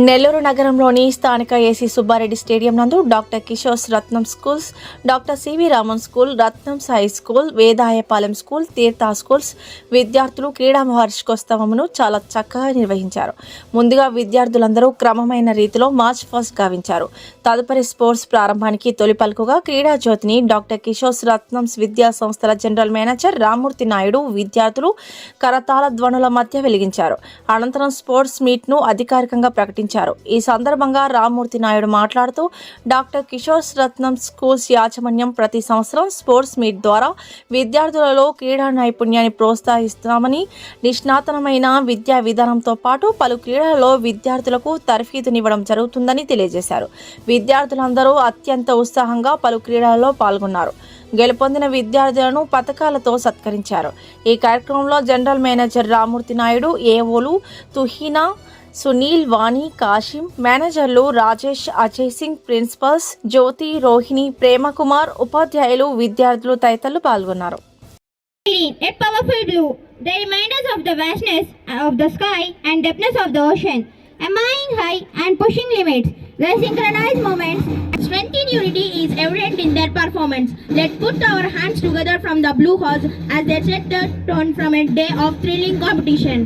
నెల్లూరు నగరంలోని స్థానిక AC Subba Reddy stadium నందు doctor Kishore Ratnam schools, doctor CV Raman school, Ratnam Sai school, Vedayapalem school, Teertha schools విద్యార్థులు క్రీడా వార్షికోత్సవమును చాలా చక్కగా నిర్వహించారు. ముందుగా విద్యార్థులందరూ క్రమమైన రీతిలో మార్చ్ ఫస్ట్ గావించారు. తదుపరి స్పోర్ట్స్ ప్రారంభానికి తొలి పలుకుగా క్రీడా జ్యోతిని డాక్టర్ కిషోర్ రత్నం విద్యా సంస్థల జనరల్ మేనేజర్ రామ్మూర్తి నాయుడు విద్యార్థులు కరతాళ ధ్వనుల మధ్య వెలిగించారు. అనంతరం స్పోర్ట్స్ మీట్ ను అధికారికంగా ప్రకటించారు. ఈ సందర్భంగా రామ్మూర్తి నాయుడు మాట్లాడుతూ డాక్టర్ కిషోర్ రత్నం స్కూల్స్ యాజమాన్యం ప్రతి సంవత్సరం స్పోర్ట్స్ మీట్ ద్వారా విద్యార్థులలో క్రీడా నైపుణ్యాన్ని ప్రోత్సహిస్తామని, నిష్ణాతమైన విద్యా విధానంతో పాటు పలు క్రీడలలో విద్యార్థులకు తర్ఫీదునివ్వడం జరుగుతుందని తెలియజేశారు. విద్యార్థులందరూ అత్యంత ఉత్సాహంగా పలు క్రీడలలో పాల్గొన్నారు. గెలుపొందిన విద్యార్థులను పథకాలతో సత్కరించారు. ఈ కార్యక్రమంలో జనరల్ మేనేజర్ రామ్మూర్తి నాయుడు, ఏఓలు తుహీనా, సునీల్, వాణి, కాశీం, మేనేజర్లు రాజేష్, అజయ్ సింగ్, ప్రిన్సిపల్స్ జ్యోతి, రోహిణి, ప్రేమకుమార్, ఉపాధ్యాయులు, విద్యార్థులు తదితరులు పాల్గొన్నారు. A powerful blue, they remind us of the vastness of the sky and depthness of the ocean, aiming high and pushing limits. Their synchronized movements, strength in unity is evident in their performance. Let's put our hands together from the Blue Horse as they set the tone from a day of thrilling competition.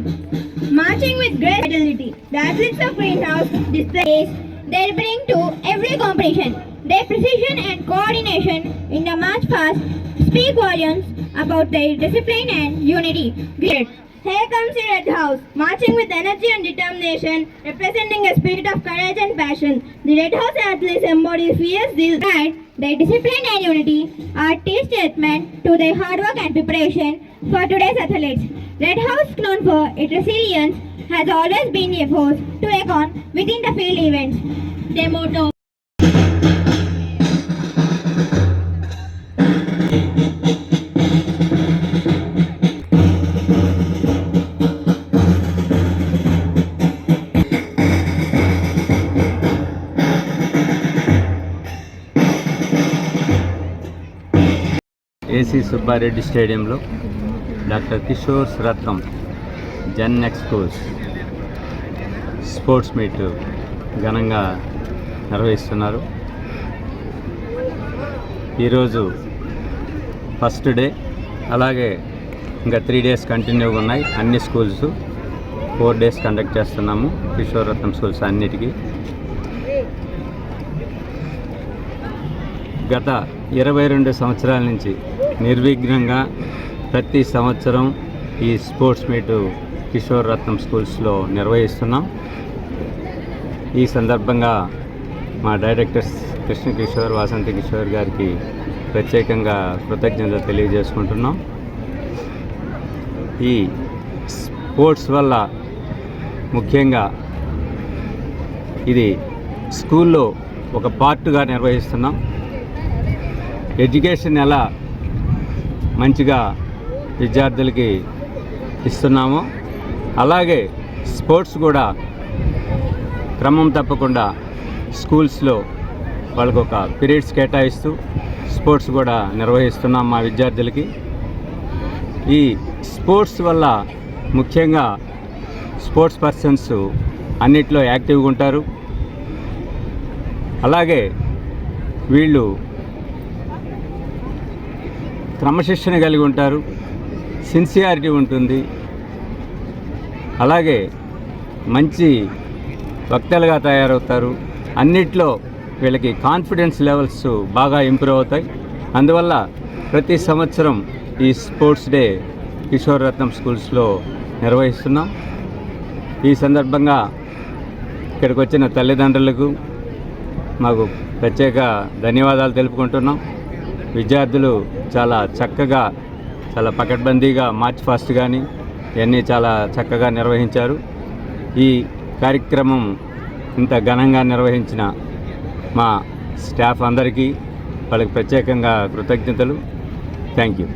Marching with great agility, the athletes of Greenhouse displays they bring to every competition. Their precision and coordination in the march past speak volumes about their discipline and unity. Great. Here comes the Red House, marching with energy and determination, representing a spirit of courage and passion. The Red House athletes embody fierce zeal, pride, their discipline and unity are testament to their hard work and preparation for today's athletes. Red House, known for its resilience, has always been a force to reckon within the field events. Their motto. AC Subba Reddy స్టేడియంలో doctor Kishore Ratnam Gen Next schools sports meet ఘనంగా నిర్వహిస్తున్నారు. ఈరోజు first day, అలాగే ఇంకా 3 days కంటిన్యూగా ఉన్నాయి. అన్ని schools 4 days conduct చేస్తున్నాము. కిషోర్ రత్నం స్కూల్స్ అన్నిటికీ గత 22 సంవత్సరాల నుంచి నిర్విఘ్నంగా ప్రతి సంవత్సరం ఈ స్పోర్ట్స్ మీటు కిషోర్ రత్నం స్కూల్స్లో నిర్వహిస్తున్నాం. ఈ సందర్భంగా మా డైరెక్టర్స్ కృష్ణ కిషోర్, వాసంతి కిషోర్ గారికి ప్రత్యేకంగా కృతజ్ఞతలు తెలియజేసుకుంటున్నాం. ఈ స్పోర్ట్స్ వల్ల ముఖ్యంగా ఇది స్కూల్లో ఒక పార్ట్గా నిర్వహిస్తున్నాం. ఎడ్యుకేషన్ ఎలా మంచిగా విద్యార్థులకి ఇస్తున్నామో అలాగే స్పోర్ట్స్ కూడా క్రమం తప్పకుండా స్కూల్స్లో వాళ్ళకు ఒక పీరియడ్స్ కేటాయిస్తూ స్పోర్ట్స్ కూడా నిర్వహిస్తున్నాం మా విద్యార్థులకి. ఈ స్పోర్ట్స్ వల్ల ముఖ్యంగా స్పోర్ట్స్ పర్సన్స్ అన్నిట్లో యాక్టివ్గా ఉంటారు. అలాగే వీళ్ళు క్రమశిక్షణ కలిగి ఉంటారు, సిన్సియారిటీ ఉంటుంది. అలాగే మంచి వక్తలుగా తయారవుతారు. అన్నిట్లో వీళ్ళకి కాన్ఫిడెన్స్ లెవెల్స్ బాగా ఇంప్రూవ్ అవుతాయి. అందువల్ల ప్రతి సంవత్సరం ఈ స్పోర్ట్స్ డే కిషోర్ రత్నం స్కూల్స్లో నిర్వహిస్తున్నాం. ఈ సందర్భంగా ఇక్కడికి వచ్చిన తల్లిదండ్రులకు మాకు ప్రత్యేక ధన్యవాదాలు తెలుపుకుంటున్నాం. విద్యార్థులు చాలా చక్కగా, చాలా పకడ్బందీగా మార్చ్ ఫాస్ట్ కానీ ఇవన్నీ చాలా చక్కగా నిర్వహించారు. ఈ కార్యక్రమం ఇంత ఘనంగా నిర్వహించిన మా స్టాఫ్ అందరికీ వాళ్ళకి ప్రత్యేకంగా కృతజ్ఞతలు. Thank you.